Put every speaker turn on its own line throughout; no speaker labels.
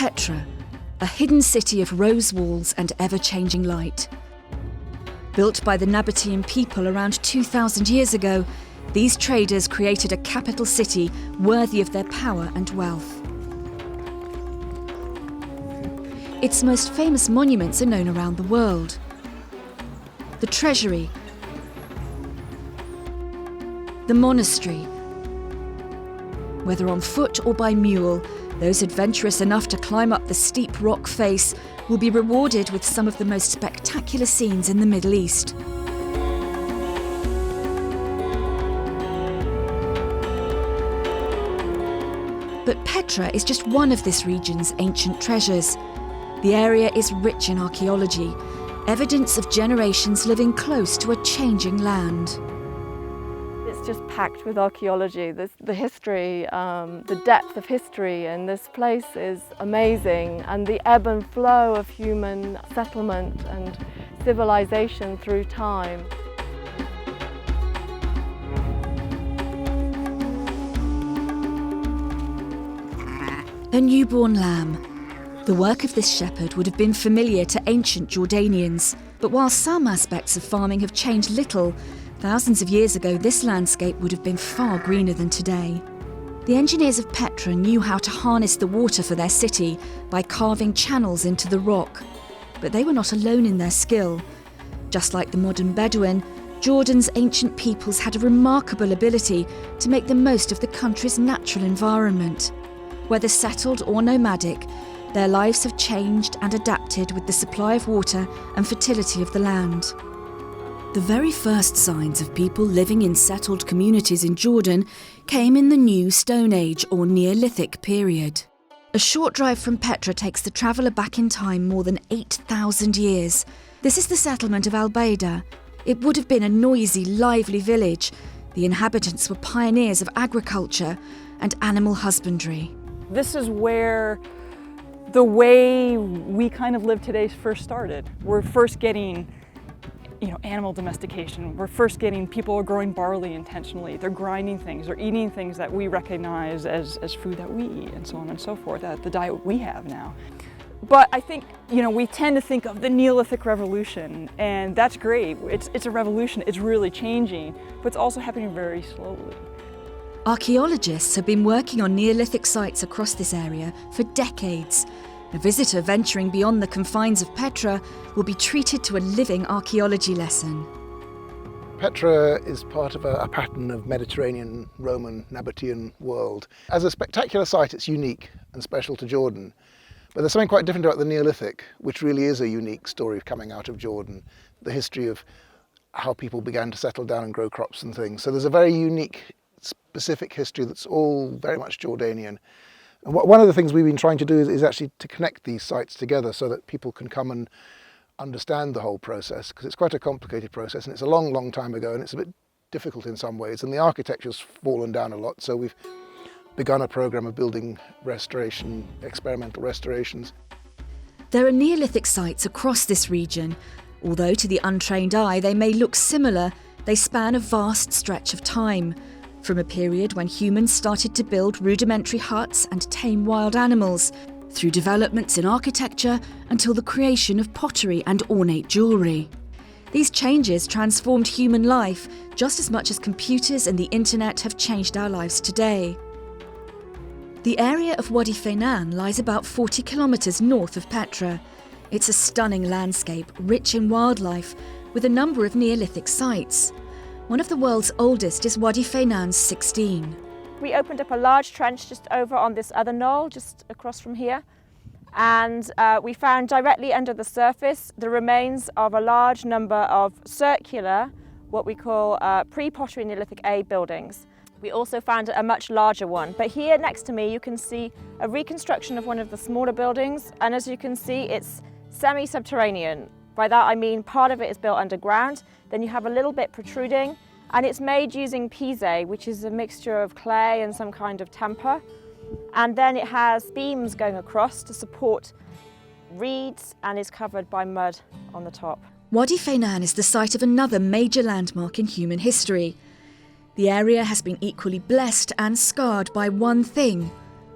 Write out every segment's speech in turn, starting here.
Petra, a hidden city of rose walls and ever-changing light. Built by the Nabatean people around 2,000 years ago, these traders created a capital city worthy of their power and wealth. Its most famous monuments are known around the world. The treasury, the monastery. Whether on foot or by mule, those adventurous enough to climb up the steep rock face will be rewarded with some of the most spectacular scenes in the Middle East. But Petra is just one of this region's ancient treasures. The area is rich in archaeology, evidence of generations living close to a changing land.
It's just packed with archaeology. The history, the depth of history in this place is amazing, and the ebb and flow of human settlement and civilization through time.
A newborn lamb. The work of this shepherd would have been familiar to ancient Jordanians, but while some aspects of farming have changed little, thousands of years ago this landscape would have been far greener than today. The engineers of Petra knew how to harness the water for their city by carving channels into the rock, but they were not alone in their skill. Just like the modern Bedouin, Jordan's ancient peoples had a remarkable ability to make the most of the country's natural environment. Whether settled or nomadic, their lives have changed and adapted with the supply of water and fertility of the land. The very first signs of people living in settled communities in Jordan came in the New Stone Age or Neolithic period. A short drive from Petra takes the traveller back in time more than 8,000 years. This is the settlement of Bayda. It would have been a noisy, lively village. The inhabitants were pioneers of agriculture and animal husbandry.
This is where the way we kind of live today first started. We're first getting, animal domestication. We're first getting people are growing barley intentionally. They're grinding things. They're eating things that we recognize as food that we eat, and so on and so forth. The diet we have now. But I think, we tend to think of the Neolithic revolution, and that's great. It's a revolution. It's really changing, but it's also happening very slowly.
Archaeologists have been working on Neolithic sites across this area for decades. A visitor venturing beyond the confines of Petra will be treated to a living archaeology lesson.
Petra is part of a pattern of Mediterranean, Roman, Nabatean world. As a spectacular site, it's unique and special to Jordan. But there's something quite different about the Neolithic, which really is a unique story coming out of Jordan. The history of how people began to settle down and grow crops and things. So there's a very unique, specific history that's all very much Jordanian. And one of the things we've been trying to do is actually to connect these sites together so that people can come and understand the whole process, because it's quite a complicated process and it's a long, long time ago and it's a bit difficult in some ways, and the architecture's fallen down a lot, so we've begun a program of building restoration, experimental restorations.
There are Neolithic sites across this region. Although to the untrained eye they may look similar, they span a vast stretch of time. From a period when humans started to build rudimentary huts and tame wild animals, through developments in architecture until the creation of pottery and ornate jewellery. These changes transformed human life just as much as computers and the internet have changed our lives today. The area of Wadi Khaled lies about 40 kilometres north of Petra. It's a stunning landscape, rich in wildlife, with a number of Neolithic sites. One of the world's oldest is Wadi Khaled's 16.
We opened up a large trench just over on this other knoll, just across from here. And we found directly under the surface the remains of a large number of circular, what we call pre-pottery Neolithic A buildings. We also found a much larger one. But here next to me you can see a reconstruction of one of the smaller buildings. And as you can see, it's semi-subterranean. By that I mean part of it is built underground, then you have a little bit protruding, and it's made using pisé, which is a mixture of clay and some kind of temper. And then it has beams going across to support reeds and is covered by mud on the top.
Wadi Khaled is the site of another major landmark in human history. The area has been equally blessed and scarred by one thing: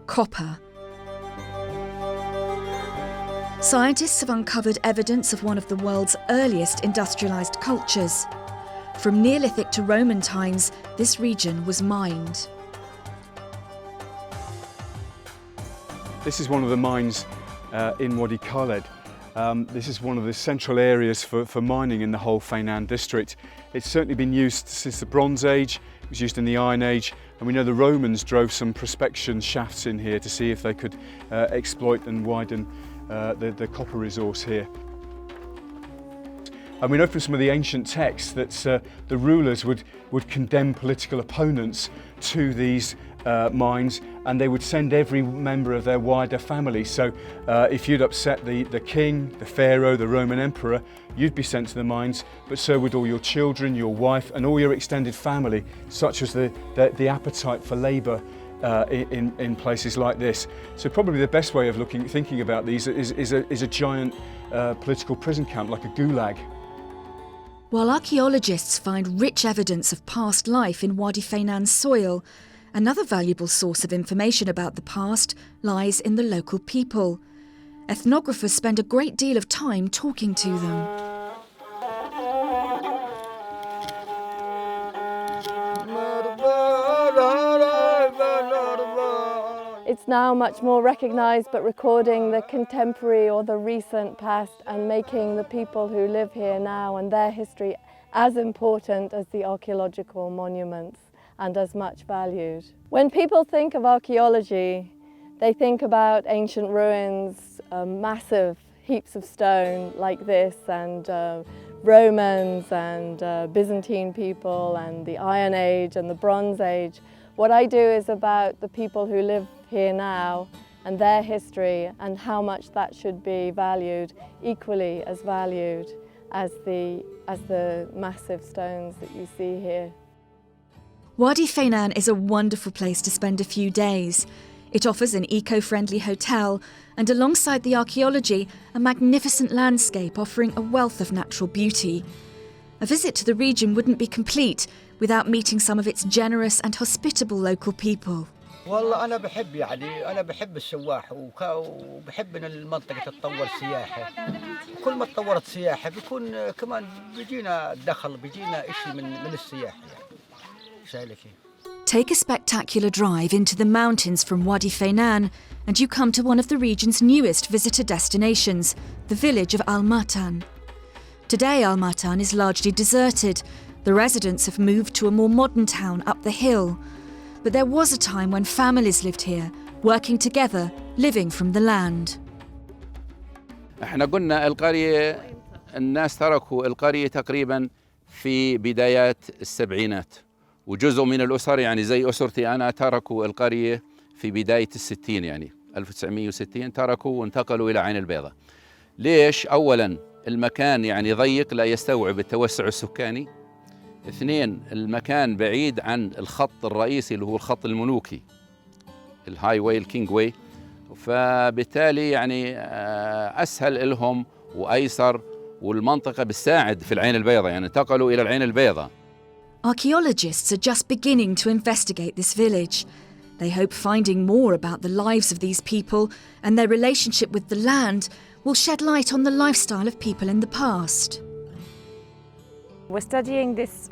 copper. Scientists have uncovered evidence of one of the world's earliest industrialised cultures. From Neolithic to Roman times, this region was mined.
This is one of the mines in Wadi Khaled. This is one of the central areas for mining in the whole Fainan district. It's certainly been used since the Bronze Age, it was used in the Iron Age, and we know the Romans drove some prospection shafts in here to see if they could exploit and widen the copper resource here. And we know from some of the ancient texts that the rulers would condemn political opponents to these mines, and they would send every member of their wider family. So if you'd upset the king, the pharaoh, the Roman emperor, you'd be sent to the mines, but so would all your children, your wife, and all your extended family, such as the appetite for labour in places like this. So probably the best way of thinking about these is a giant political prison camp, like a gulag.
While archaeologists find rich evidence of past life in Wadi Fainan's soil, another valuable source of information about the past lies in the local people. Ethnographers spend a great deal of time talking to them.
It's now much more recognised, but recording the contemporary or the recent past and making the people who live here now and their history as important as the archaeological monuments and as much valued. When people think of archaeology, they think about ancient ruins, massive heaps of stone like this, and Romans and Byzantine people and the Iron Age and the Bronze Age. What I do is about the people who live here now and their history and how much that should be valued, equally as valued as the massive stones that you see here.
Wadi Fainan is a wonderful place to spend a few days. It offers an eco-friendly hotel and, alongside the archaeology, a magnificent landscape offering a wealth of natural beauty. A visit to the region wouldn't be complete without meeting some of its generous and hospitable local people.
والله أنا بحب السواح وبحب إن المنطقة تتطور سياحة. كل ما تطورت سياحة بيكون كمان بيجينا دخل بيجينا إشي من السياحة يعني.
Take a spectacular drive into the mountains from Wadi Fainan and you come to one of the region's newest visitor destinations, the village of Al Matan. Today Al Matan is largely deserted. The residents have moved to a more modern town up the hill. But there was a time when families lived here, working together, living from the land.
احنا قلنا القرية الناس تركوا القرية تقريبا في بدايات السبعينات، وجزء من الأسر يعني زي أسرتي أنا تركوا القرية في بداية الستين، يعني 1960 تركوا وانتقلوا إلى عين البيضاء. ليش؟ أولا المكان يعني ضيق لا يستوعب التوسع السكاني. اثنين، المكان بعيد عن الخط الرئيسي اللي هو الخط الملوكي، الهاي واي الكينج واي، فبالتالي يعني أسهل لهم وأيسر، والمنطقة بتساعد في العين البيضاء، يعني انتقلوا إلى العين البيضاء.
Archaeologists are just beginning to investigate this village. They hope finding more about the lives of these people and their relationship with the land will shed light on the lifestyle of people in the past.
We're studying this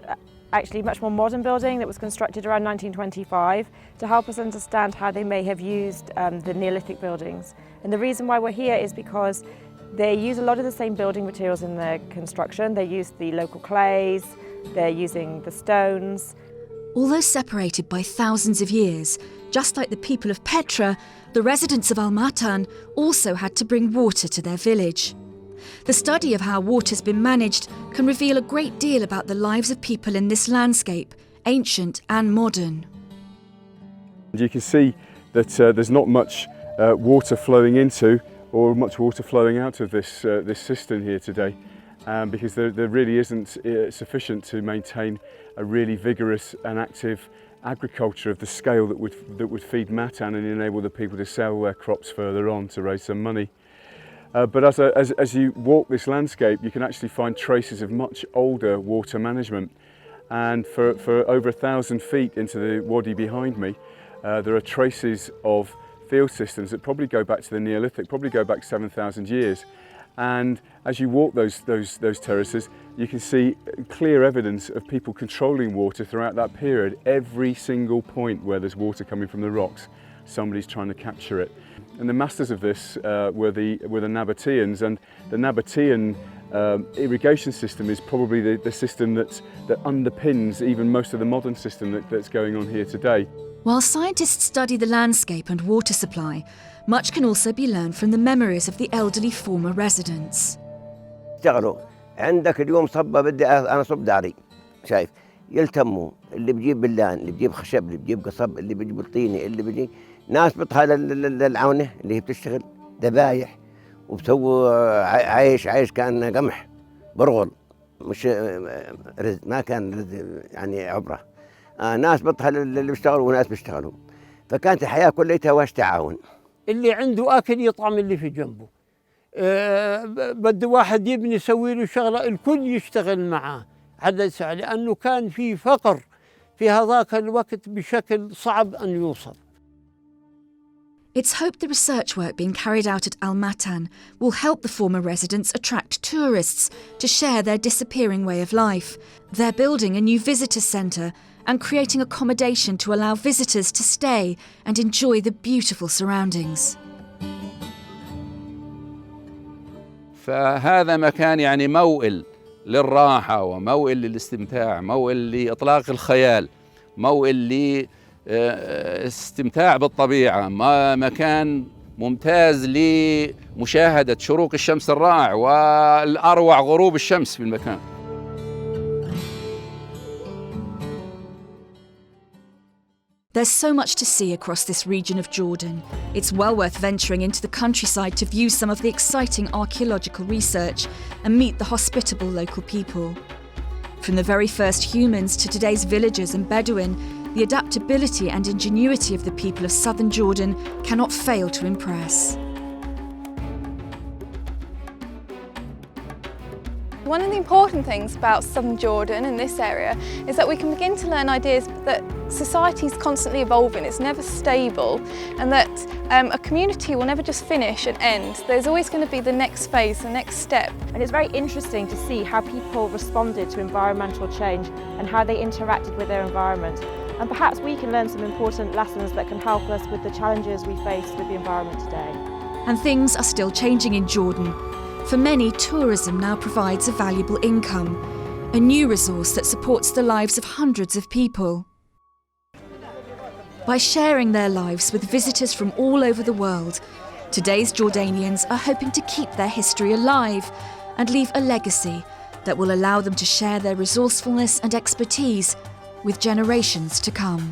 actually much more modern building that was constructed around 1925 to help us understand how they may have used the Neolithic buildings. And the reason why we're here is because they use a lot of the same building materials in their construction. They use the local clays, they're using the stones.
Although separated by thousands of years, just like the people of Petra, the residents of Al Matan also had to bring water to their village. The study of how water's been managed can reveal a great deal about the lives of people in this landscape, ancient and modern.
You can see that there's not much water flowing into or much water flowing out of this cistern here today, because there really isn't sufficient to maintain a really vigorous and active agriculture of the scale that would feed Matan and enable the people to sell their crops further on to raise some money. But as you walk this landscape, you can actually find traces of much older water management. And for over 1,000 feet into the wadi behind me, there are traces of field systems that probably go back to the Neolithic, probably go back 7,000 years. And as you walk those terraces, you can see clear evidence of people controlling water throughout that period. Every single point where there's water coming from the rocks, somebody's trying to capture it. And the masters of this were the Nabateans, and the Nabatean irrigation system is probably the system that underpins even most of the modern system that's going on here today.
While scientists study the landscape and water supply, much can also be learned from the memories of the elderly former residents.
اشتغلوا عندك اليوم صبة بدي أنا صب داري شايف يلتموا اللي بيجيب بلان اللي بيجيب خشب اللي بيجيب قصب اللي بيجيب الطيني اللي بيجي ناس بتطها للعونة اللي هي بتشتغل ذبايح وبسووا عيش كان قمح برغل مش رز ما كان رز يعني عبرة ناس بتطها اللي بيشتغلوا وناس بيشتغلوا فكانت الحياة كلها واش تعاون.
اللي عنده أكل يطعم اللي في جنبه. بده واحد يبني يسوي له شغلة الكل يشتغل معاه عدد ساعة لأنه كان في فقر في هذاك الوقت بشكل صعب أن يوصل.
It's hoped the research work being carried out at Al Matan will help the former residents attract tourists to share their disappearing way of life. They're building a new visitor centre and creating accommodation to allow visitors to stay and enjoy the beautiful surroundings.
فهذا مكان يعني موئل للراحة وموئل للاستمتاع، موئل لإطلاق الخيال، موئل لاستمتاع بالطبيعة، مكان ممتاز لمشاهدة شروق الشمس الرائع والأروع غروب الشمس في المكان.
There's so much to see across this region of Jordan. It's well worth venturing into the countryside to view some of the exciting archaeological research and meet the hospitable local people. From the very first humans to today's villagers and Bedouin, the adaptability and ingenuity of the people of southern Jordan cannot fail to impress.
One of the important things about southern Jordan in this area is that we can begin to learn ideas that society is constantly evolving, it's never stable, and that a community will never just finish and end. There's always going to be the next phase, the next step.
And it's very interesting to see how people responded to environmental change and how they interacted with their environment. And perhaps we can learn some important lessons that can help us with the challenges we face with the environment today.
And things are still changing in Jordan. For many, tourism now provides a valuable income, a new resource that supports the lives of hundreds of people. By sharing their lives with visitors from all over the world, today's Jordanians are hoping to keep their history alive and leave a legacy that will allow them to share their resourcefulness and expertise with generations to come.